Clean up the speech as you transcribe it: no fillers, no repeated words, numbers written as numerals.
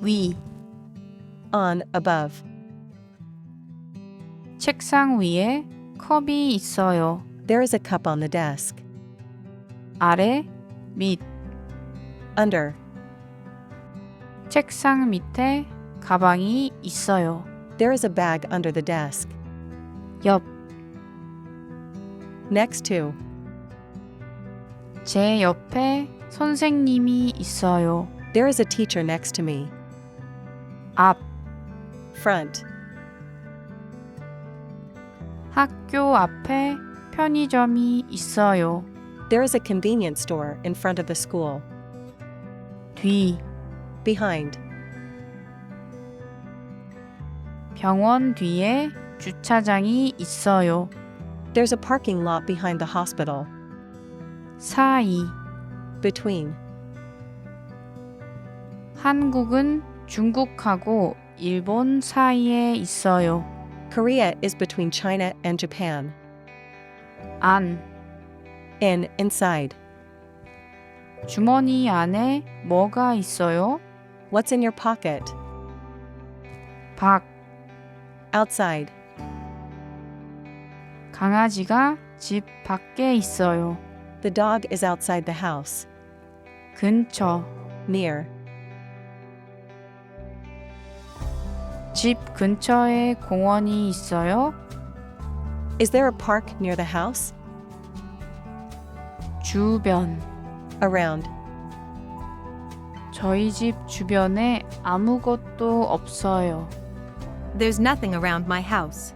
위, On, above. 책상 위에 컵이 있어요. There is a cup on the desk. 아래, 밑, Under. 책상 밑에 가방이 있어요. There is a bag under the desk. 옆, Next to. 제 옆에 선생님이 있어요. There is a teacher next to me. 앞, Front. 학교 앞에 편의점이 있어요. There is a convenience store in front of the school. 뒤, Behind. 병원 뒤에 주차장이 있어요. There's a parking lot behind the hospital. 사이, Between. 한국은 중국하고 일본 사이에 있어요. Korea is between China and Japan. 안, In, inside. 주머니 안에 뭐가 있어요? What's in your pocket? 밖, Outside. 강아지가 집 밖에 있어요. The dog is outside the house. 근처, Near. 집 근처에 공원이 있어요? Is there a park near the house? 주변, Around. 저희 집 주변에 아무것도 없어요. There's nothing around my house.